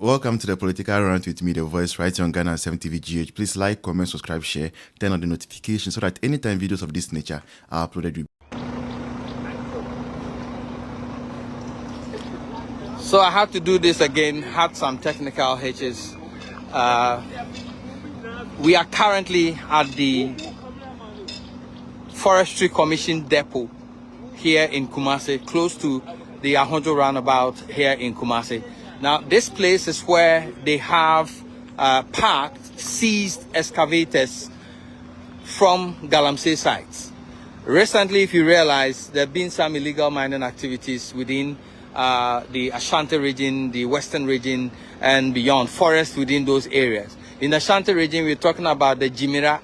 Welcome to the Political Rant with me, the voice, right here on Ghana 7 TV GH. Please like, comment, subscribe, share, turn on the notifications so that anytime videos of this nature are uploaded. So I had to do this again, had some technical hitches. We are currently at the Forestry Commission depot here in Kumasi, close to the Ahonjo roundabout here in Kumasi. Now, this place is where they have parked seized excavators from Galamsey sites. Recently, if you realize, there have been some illegal mining activities within the Ashanti region, the Western region, and beyond, forests within those areas. In the Ashanti region, we're talking about the Jimira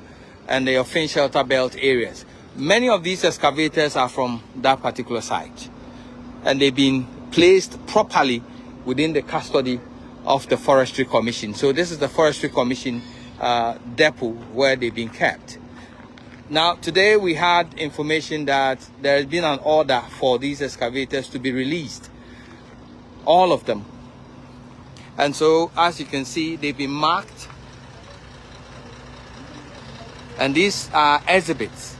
and the Offin Shelter Belt areas. Many of these excavators are from that particular site, and they've been placed properly within the custody of the Forestry Commission. So this is the Forestry Commission depot where they've been kept. Now, today we had information that there has been an order for these excavators to be released, all of them. And so, as you can see, they've been marked. And these are exhibits.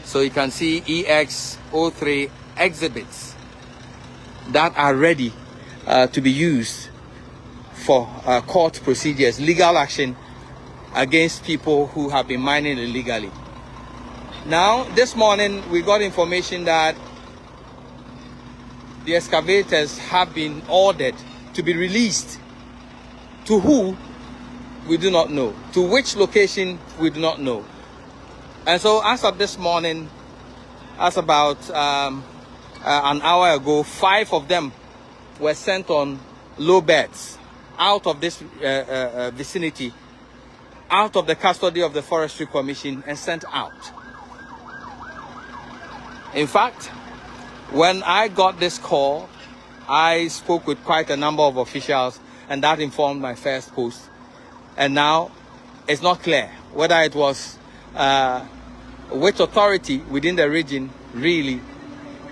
So you can see EX03 exhibits that are ready to be used for court procedures, legal action against people who have been mining illegally. Now, this morning we got information that the excavators have been ordered to be released. To who? We do not know. To which location? We do not know. And so as of this morning, as about an hour ago, 5 of them were sent on low beds out of this vicinity, out of the custody of the Forestry Commission, and sent out. In fact, when I got this call, I spoke with quite a number of officials, and that informed my first post. And now it's not clear whether it was which authority within the region really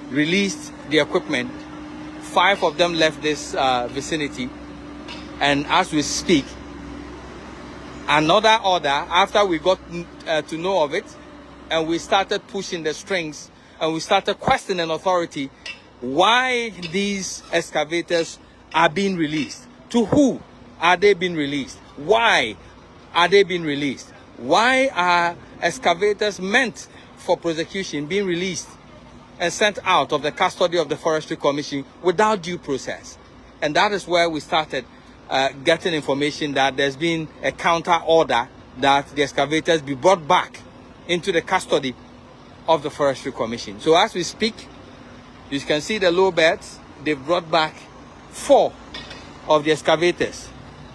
released the equipment. 5 of them left this vicinity, and as we speak, another order, after we got to know of it, and we started pushing the strings, and we started questioning authority why these excavators are being released. To who are they being released? Why are they being released? Why are excavators meant for prosecution being released and sent out of the custody of the Forestry Commission without due process? And that is where we started getting information that there's been a counter order that the excavators be brought back into the custody of the Forestry Commission. So as we speak, you can see the low beds. They've brought back 4 of the excavators.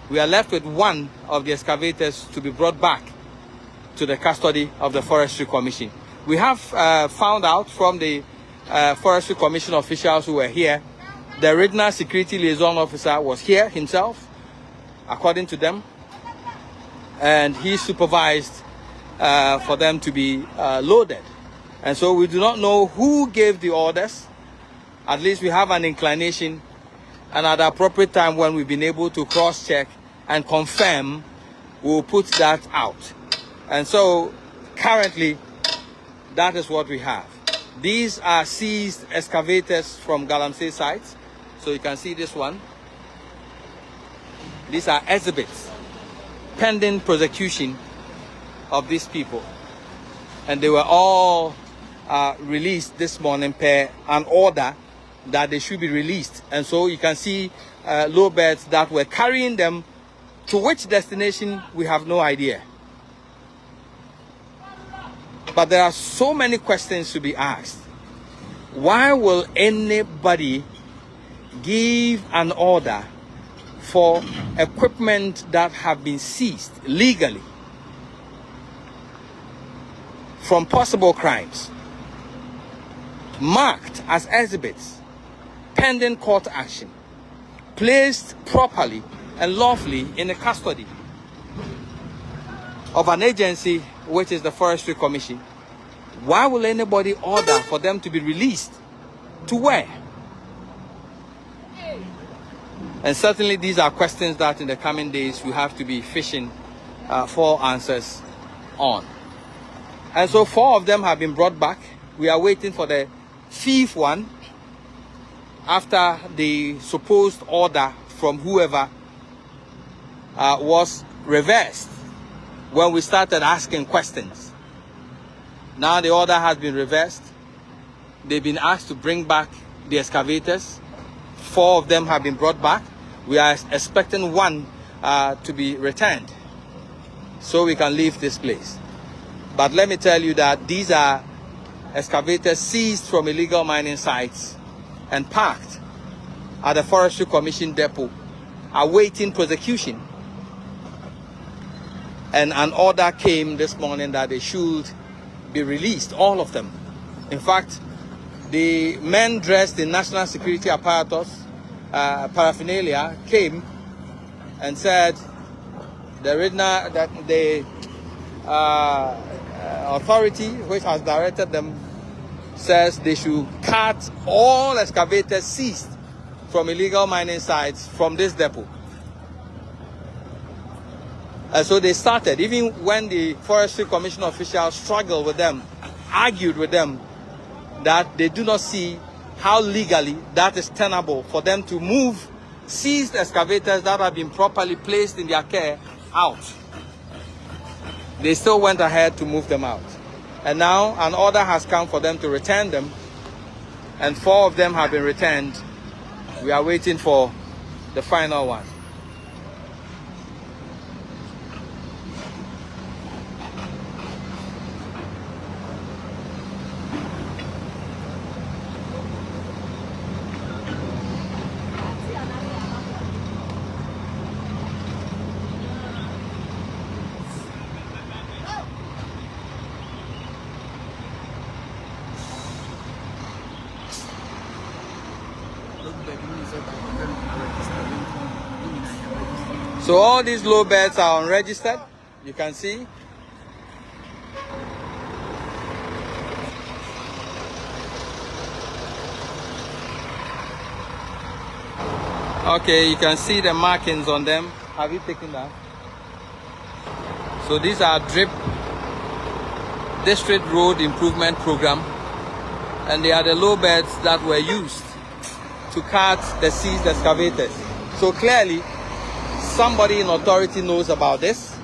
We are left with 1 of the excavators to be brought back to the custody of the Forestry Commission. We have found out from the Forestry Commission officials who were here, the regional security liaison officer was here himself, according to them, and he supervised for them to be loaded. And so we do not know who gave the orders. At least we have an inclination, and at the appropriate time when we've been able to cross-check and confirm, we'll put that out. And so currently, that is what we have. These are seized excavators from Galamsey sites. So you can see this one. These are exhibits pending prosecution of these people. And they were all released this morning per an order that they should be released. And so you can see low beds that were carrying them. To which destination, we have no idea. But there are so many questions to be asked. Why will anybody give an order for equipment that have been seized legally from possible crimes, marked as exhibits, pending court action, placed properly and lawfully in the custody of an agency which is the Forestry Commission? Why will anybody order for them to be released? To where? And certainly these are questions that in the coming days we have to be fishing for answers on. And so 4 of them have been brought back. We are waiting for the 5th one after the supposed order from whoever was reversed when we started asking questions. Now the order has been reversed. They've been asked to bring back the excavators. 4 of them have been brought back. We are expecting 1 to be returned so we can leave this place. But let me tell you that these are excavators seized from illegal mining sites and parked at the Forestry Commission depot, awaiting prosecution. And an order came this morning that they should be released, all of them. In fact, the men dressed in national security apparatus, paraphernalia, came and said the authority which has directed them says they should cut all excavators seized from illegal mining sites from this depot. And so they started, even when the Forestry Commission officials struggled with them, argued with them that they do not see how legally that is tenable for them to move seized excavators that have been properly placed in their care out. They still went ahead to move them out. And now an order has come for them to return them, and 4 of them have been returned. We are waiting for the final one. So all these low beds are unregistered, you can see. Okay, you can see the markings on them. Have you taken that? So these are DRIP, District Road Improvement Program, and they are the low beds that were used to cart the seized excavators. So clearly, somebody in authority knows about this,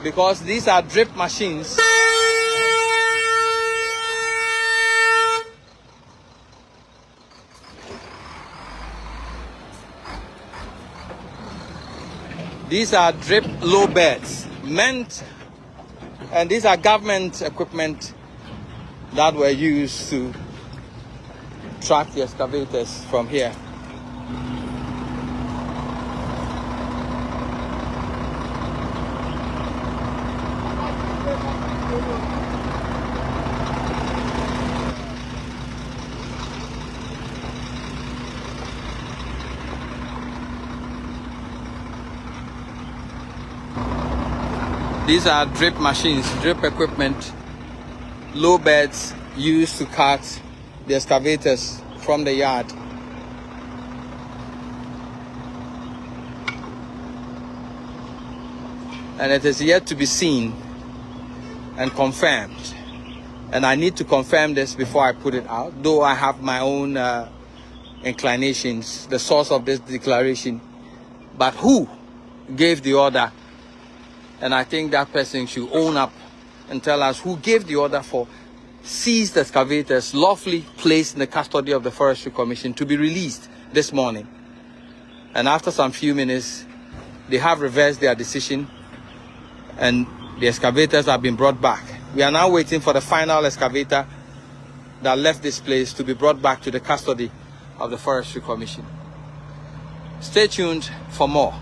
because these are drip machines. These are drip low beds meant, and these are government equipment that were used to track the excavators from here. These are drip machines, drip equipment, low beds used to cart the excavators from the yard. And it is yet to be seen and confirmed. And I need to confirm this before I put it out, though I have my own inclinations, the source of this declaration. But who gave the order? And I think that person should own up and tell us who gave the order for seized excavators lawfully placed in the custody of the Forestry Commission to be released this morning. And after some few minutes, they have reversed their decision and the excavators have been brought back. We are now waiting for the final excavator that left this place to be brought back to the custody of the Forestry Commission. Stay tuned for more.